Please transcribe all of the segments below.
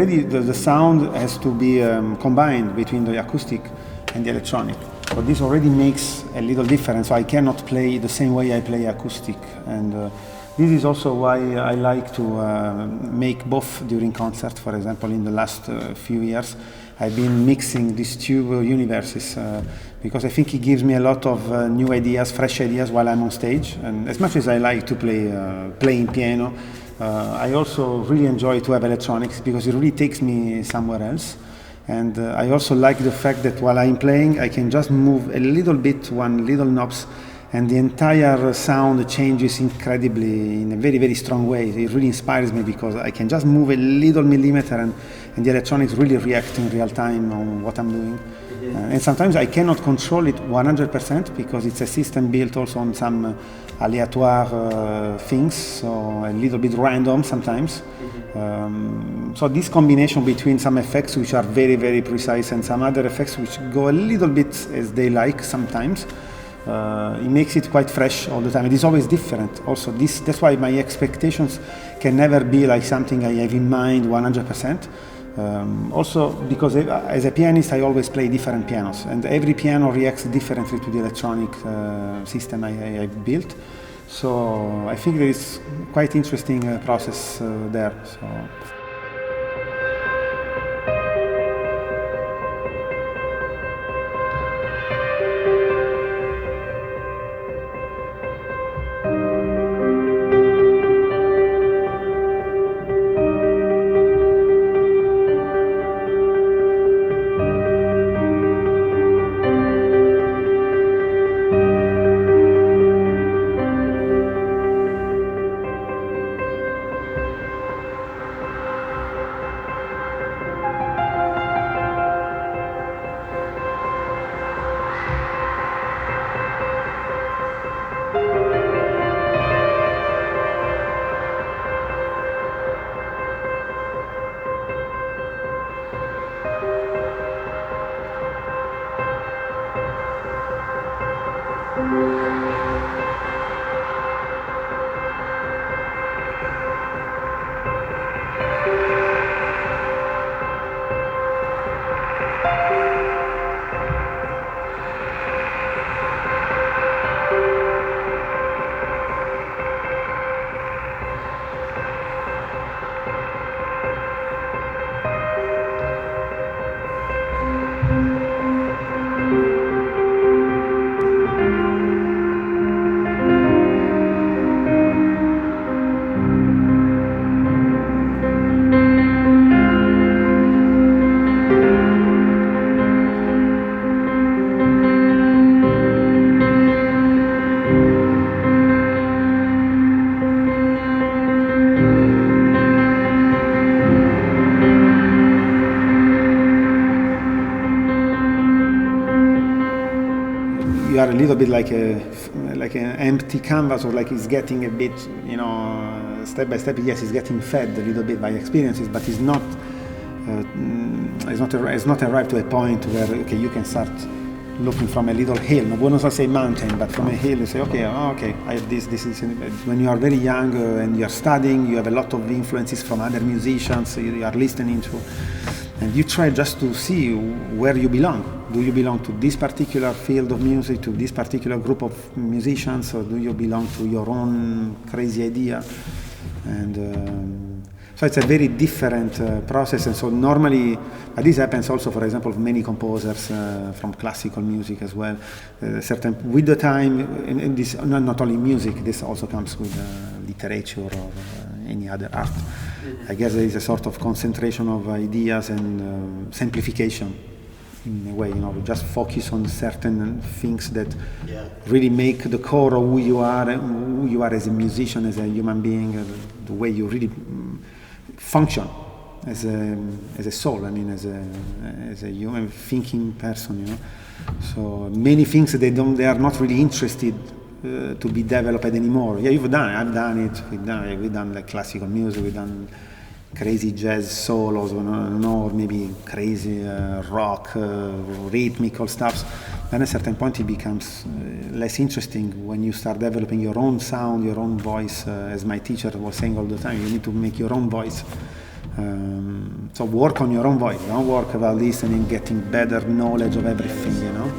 already the sound has to be combined between the acoustic and the electronic. But this already makes a little difference. So I cannot play the same way I play acoustic, and this is also why I like to make both during concert. For example, in the last few years, I've been mixing these two universes because I think it gives me a lot of new ideas, fresh ideas while I'm on stage. And as much as I like to playing piano, I also really enjoy to have electronics because it really takes me somewhere else. And I also like the fact that while I'm playing, I can just move a little bit, one little knobs, and the entire sound changes incredibly in a very, very strong way. It really inspires me because I can just move a little millimeter and the electronics really react in real time on what I'm doing. And sometimes I cannot control it 100% because it's a system built also on some aléatoire things, so a little bit random sometimes. So this combination between some effects which are very, very precise and some other effects which go a little bit as they like sometimes, it makes it quite fresh all the time. It is always different. Also, that's why my expectations can never be like something I have in mind 100%. Also, because as a pianist, I always play different pianos, and every piano reacts differently to the electronic system I built. So I think there is quite interesting process there. So. You are a little bit like an empty canvas, or like it's getting a bit, step by step. Yes, it's getting fed a little bit by experiences, but it's not arrived to a point where you can start looking from a little hill. No, wouldn't say mountain, but from a hill you say, okay, I have this. This is when you are very young and you are studying. You have a lot of influences from other musicians you are listening to. And you try just to see where you belong. Do you belong to this particular field of music, to this particular group of musicians, or do you belong to your own crazy idea? And so it's a very different process. And so normally, this happens also, for example, of many composers from classical music as well. With the time, and this not only music, this also comes with literature or any other art. I guess there is a sort of concentration of ideas and simplification in a way, we just focus on certain things that really make the core of who you are as a musician, as a human being, the way you really function as a soul, as a human thinking person, So many things they are not really interested to be developed anymore. Yeah, I've done it. We've done like classical music. We've done crazy jazz solos, or maybe crazy rock, rhythmical stuff. Then at a certain point it becomes less interesting when you start developing your own sound, your own voice. As my teacher was saying all the time, you need to make your own voice. So work on your own voice. Don't work about listening, getting better knowledge of everything, you know.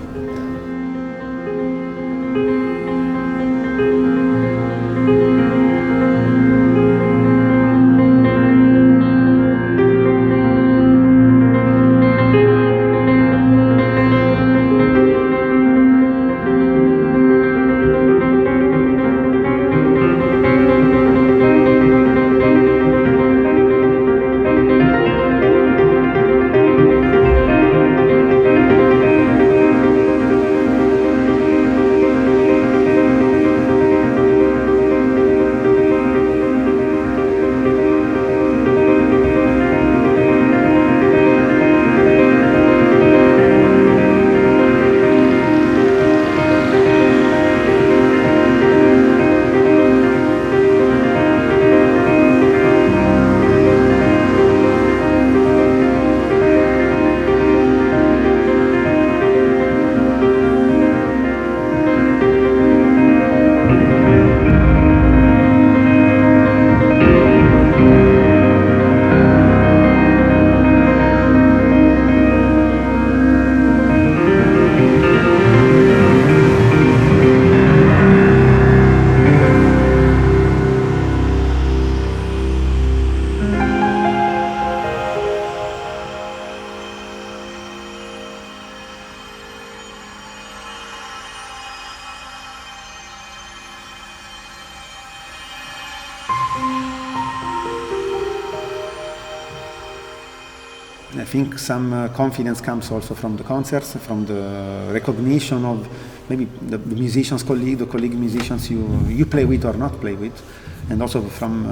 I think some confidence comes also from the concerts, from the recognition of maybe the musicians, the colleague musicians you play with or not play with, and also from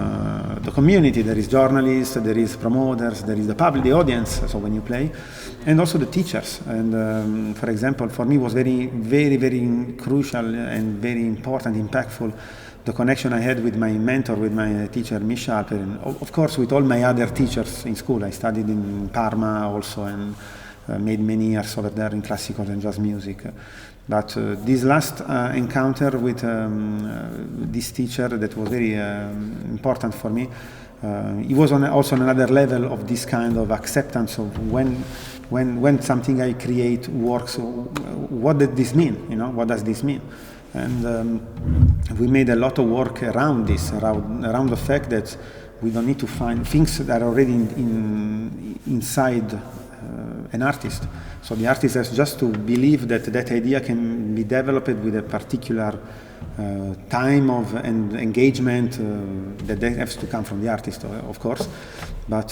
the community. There is journalists, there is promoters, there is the public, the audience, so when you play, and also the teachers. And for example, for me was very, very, very crucial and very important, impactful, the connection I had with my mentor, with my teacher, Misha Alperin. Of course, with all my other teachers in school. I studied in Parma also and made many years over there in classical and jazz music. But this last encounter with this teacher that was very important for me, it was also on another level of this kind of acceptance of when something I create works, what does this mean? You know, what does this mean? And we made a lot of work around this, around the fact that we don't need to find things that are already inside an artist. So the artist has just to believe that that idea can be developed with a particular time of engagement that has to come from the artist, of course. But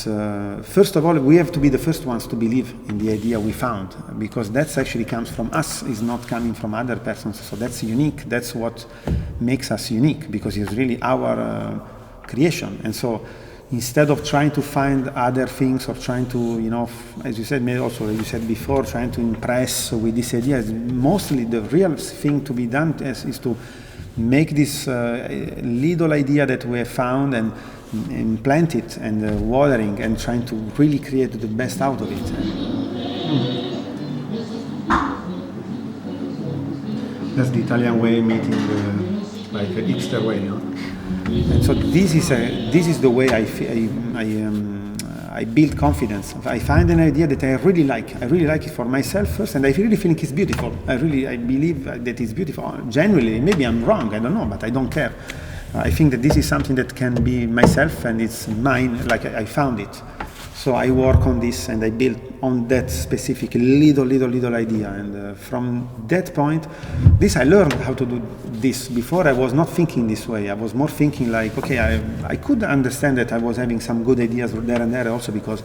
first of all, we have to be the first ones to believe in the idea we found, because that actually comes from us, is not coming from other persons. So that's unique. That's what makes us unique, because it's really our creation. And so instead of trying to find other things or trying to, you know, as you said, also as you said before, trying to impress with this idea, mostly the real thing to be done is to make this little idea that we have found and plant it and watering and trying to really create the best out of it. That's the Italian way, meeting like a hipster way, you know? And so this is the way I build confidence. I find an idea that I really like it for myself first, and I really think it's beautiful. I believe that it's beautiful. Genuinely, maybe I'm wrong, I don't know, but I don't care. I think that this is something that can be myself and it's mine, like I found it. So I work on this and I build on that specific little idea. And from that point, I learned how to do this. Before I was not thinking this way. I was more thinking like, okay, I could understand that I was having some good ideas there and there also, because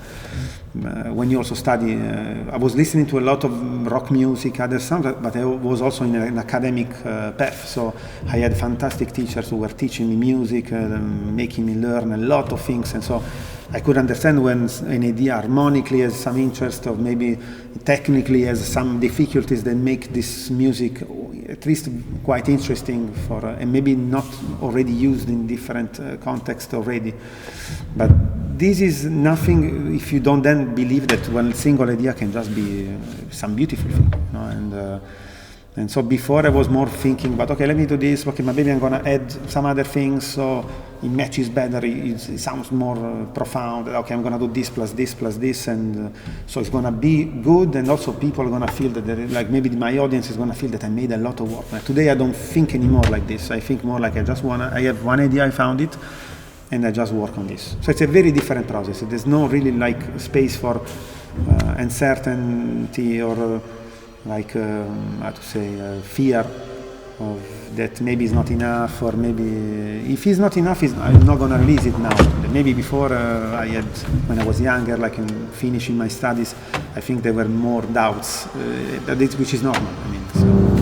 when you also study, I was listening to a lot of rock music, other sounds, but I was also in an academic path. So I had fantastic teachers who were teaching me music, making me learn a lot of things. And so I could understand when an idea harmonically has some interest, or maybe technically has some difficulties that make this music at least quite interesting for, and maybe not already used in different contexts already. But this is nothing if you don't then believe that one single idea can just be some beautiful thing. You know? And And so before I was more thinking, but okay, let me do this. Okay, maybe I'm gonna add some other things so it matches better. It sounds more profound. Okay, I'm gonna do this plus this plus this, and so it's gonna be good. And also people are gonna feel that, like maybe my audience is gonna feel that I made a lot of work. Like today I don't think anymore like this. I think more like I have one idea, I found it, and I just work on this. So it's a very different process. There's no really like space for uncertainty or like how to say fear of that maybe it's not enough, or maybe if it's not enough, I'm not gonna release it now. Maybe before I had, when I was younger, like in finishing my studies, I think there were more doubts, which is normal. I mean, so.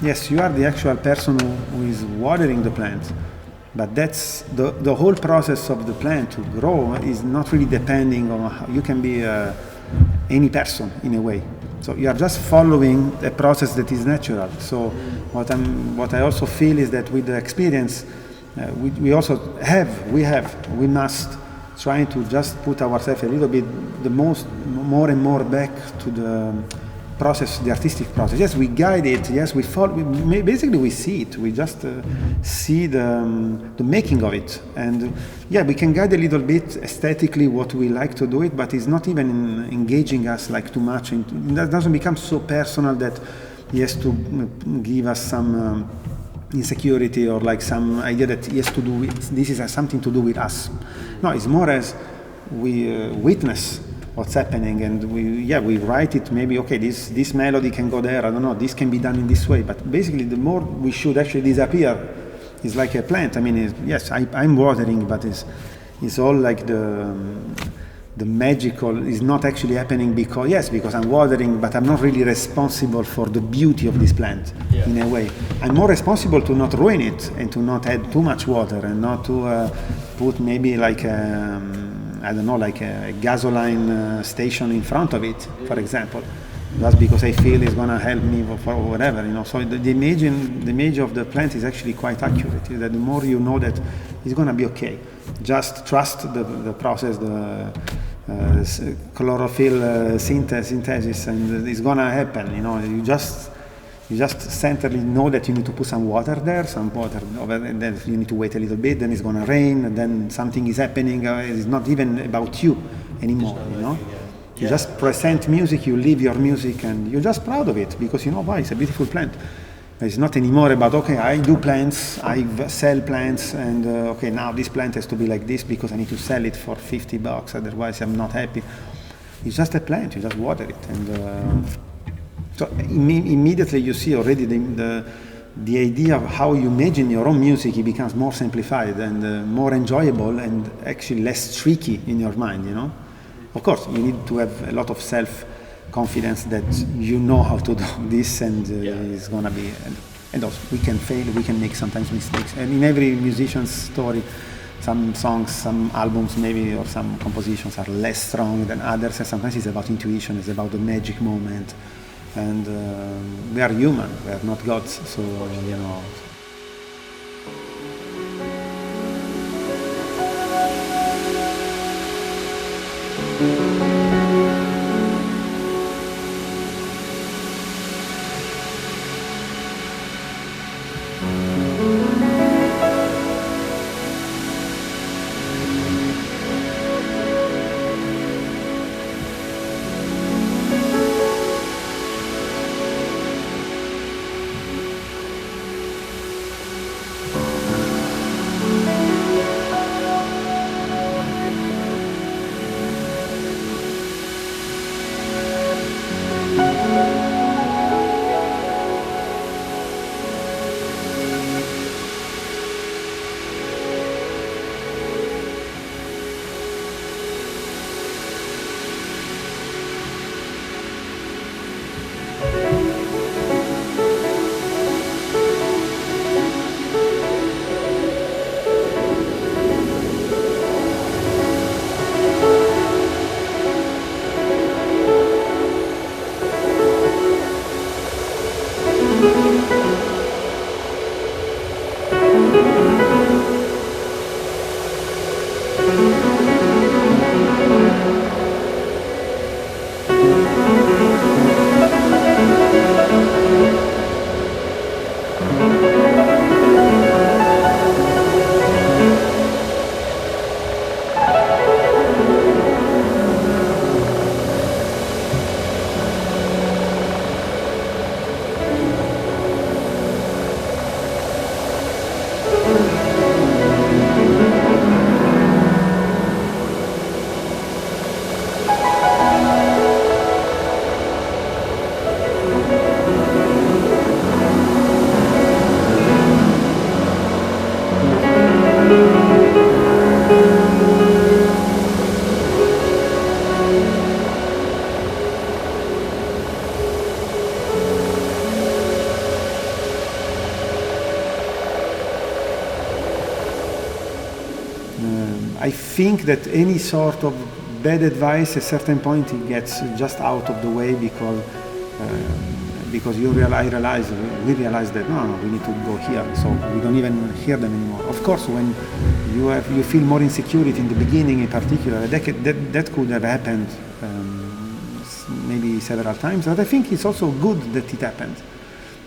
Yes, you are the actual person who is watering the plant, but that's the whole process of the plant to grow is not really depending on how you can be any person in a way. So you are just following a process that is natural. So what I also feel is that with the experience, we must try to just put ourselves a little bit more and more back to the process, the artistic process. Yes, we guide it. Yes, we follow. Basically, we see it. We just see the making of it, and yeah, we can guide a little bit aesthetically what we like to do it, but it's not even engaging us like too much. That doesn't become so personal that he has to give us some insecurity or like some idea that he has to do this is something to do with us. No, it's more as we witness what's happening, and we write it. Maybe okay, this melody can go there. I don't know. This can be done in this way. But basically, the more we should actually disappear, it's like a plant. I mean, yes, I'm watering, but it's all like the magical is not actually happening because I'm watering, but I'm not really responsible for the beauty of this plant in a way. I'm more responsible to not ruin it and to not add too much water and not to put maybe like I don't know, like a gasoline station in front of it, for example, just because I feel it's gonna help me for whatever, you know. So the image of the plant is actually quite accurate. That the more you know that it's gonna be okay, just trust the process, the chlorophyll synthesis, and it's gonna happen. You know, you just centrally know that you need to put some water there, and then you need to wait a little bit, then it's gonna rain, and then something is happening. It's not even about you anymore, you know. You just present music, you live your music, and you're just proud of it because you know why, it's a beautiful plant. It's not anymore about, okay, I do plants, I sell plants, and okay, now this plant has to be like this because I need to sell it for $50, otherwise I'm not happy. It's just a plant, you just water it, and so immediately you see already the idea of how you imagine your own music. It becomes more simplified and more enjoyable and actually less tricky in your mind, you know. Of course, you need to have a lot of self-confidence that you know how to do this, and it's gonna be. And also, we can fail, we can make sometimes mistakes. And in every musician's story, some songs, some albums maybe, or some compositions are less strong than others, and sometimes it's about intuition, it's about the magic moment. And we are human, we are not gods, so you know. I think that any sort of bad advice, at a certain point, it gets just out of the way because we realize that no, we need to go here, so we don't even hear them anymore. Of course, when you feel more insecurity in the beginning, in particular, that could have happened maybe several times. But I think it's also good that it happened,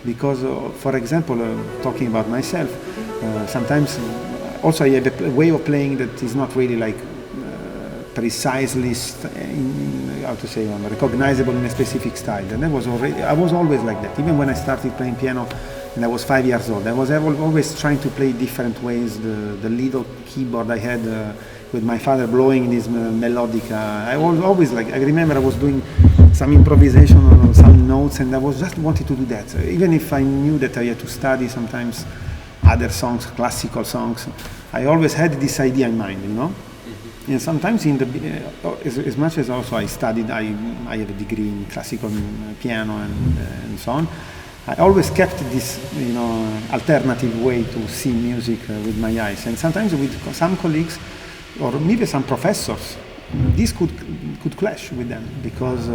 because, for example, talking about myself, sometimes also I have a way of playing that is not really like precisely recognizable in a specific style. And I was always like that. Even when I started playing piano and I was 5 years old, I was always trying to play different ways. The little keyboard I had with my father blowing this melodica. I was always like, I remember I was doing some improvisation on some notes, and I was just wanted to do that. Even if I knew that I had to study sometimes other songs, classical songs, I always had this idea in mind, you know. And sometimes as much as also I studied, I have a degree in classical piano and so on, I always kept this, alternative way to see music with my eyes. And sometimes with some colleagues, or maybe some professors, this could clash with them, because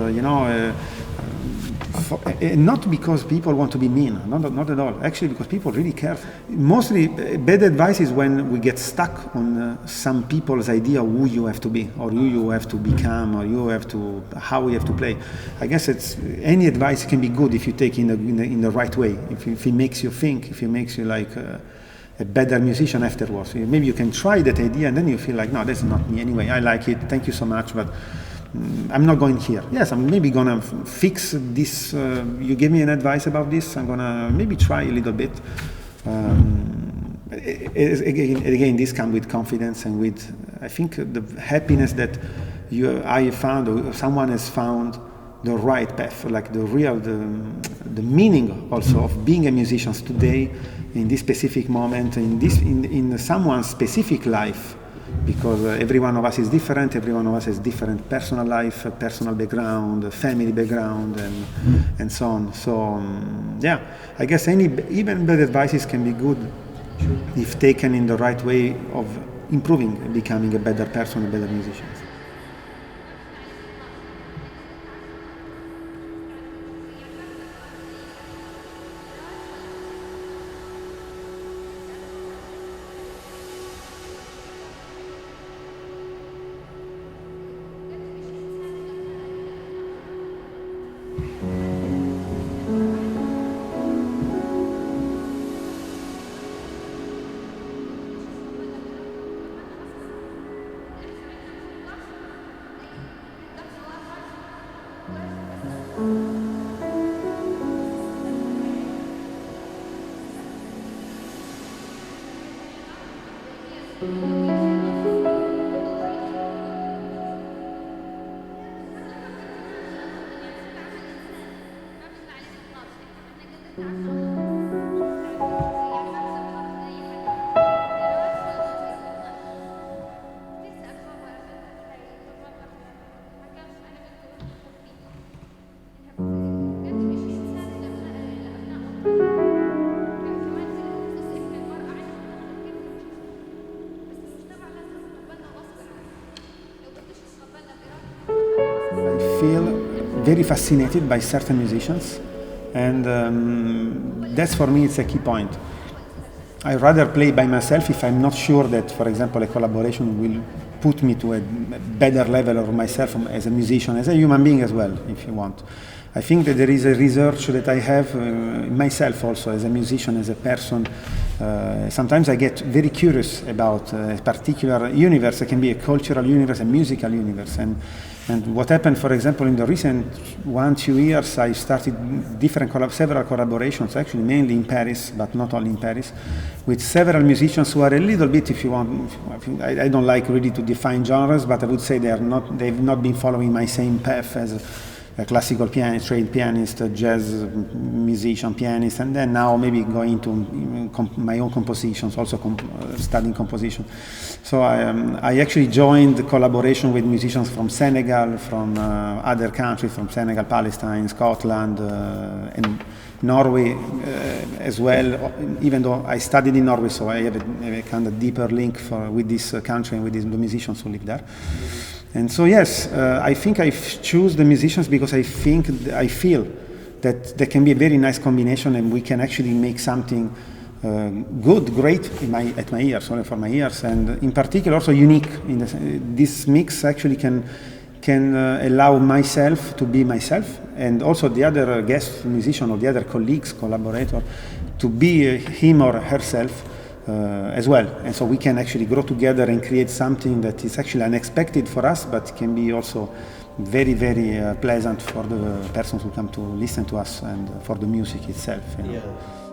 not because people want to be mean, not at all. Actually, because people really care. Mostly, bad advice is when we get stuck on some people's idea of who you have to be, or who you have to become, or how you have to play. I guess any advice can be good if you take in the right way. If it makes you think, if it makes you like a better musician afterwards. Maybe you can try that idea, and then you feel like, no, that's not me anyway. I like it. Thank you so much, but I'm not going here. Yes, I'm maybe gonna fix this. You gave me an advice about this. I'm gonna maybe try a little bit. Again, this comes with confidence and with, I think, the happiness that I found, or someone has found the right path, like the meaning also of being a musician today, in this specific moment, in someone's specific life. Because every one of us is different, every one of us has different personal life, personal background, family background, and so on. So, I guess even bad advices can be good if taken in the right way of improving, becoming a better person, a better musician. Very fascinated by certain musicians, and that's for me it's a key point. I rather play by myself if I'm not sure that, for example, a collaboration will put me to a better level of myself as a musician, as a human being as well, if you want. I think that there is a research that I have myself also as a musician, as a person. Sometimes I get very curious about a particular universe. It can be a cultural universe, a musical universe. And what happened, for example, in the recent 1-2 years, I started several collaborations, actually mainly in Paris, but not only in Paris, with several musicians who are a little bit, if you want, I don't like really to define genres, but I would say they've not been following my same path as a classical pianist, trained pianist, a jazz musician, pianist, and then now maybe going into my own compositions, also studying composition. So I actually joined the collaboration with musicians from Senegal, from other countries, from Senegal, Palestine, Scotland, and Norway as well, even though I studied in Norway, so I have a kind of deeper link with this country and with the musicians who live there. And so yes, I think I choose the musicians because I feel that there can be a very nice combination and we can actually make something good, great at my ears, only for my ears, and in particular also unique. This mix actually can allow myself to be myself, and also the other guest musician or the other colleagues, collaborator, to be him or herself as well. And so we can actually grow together and create something that is actually unexpected for us, but can be also very, very pleasant for the persons who come to listen to us and for the music itself. You know? Yeah.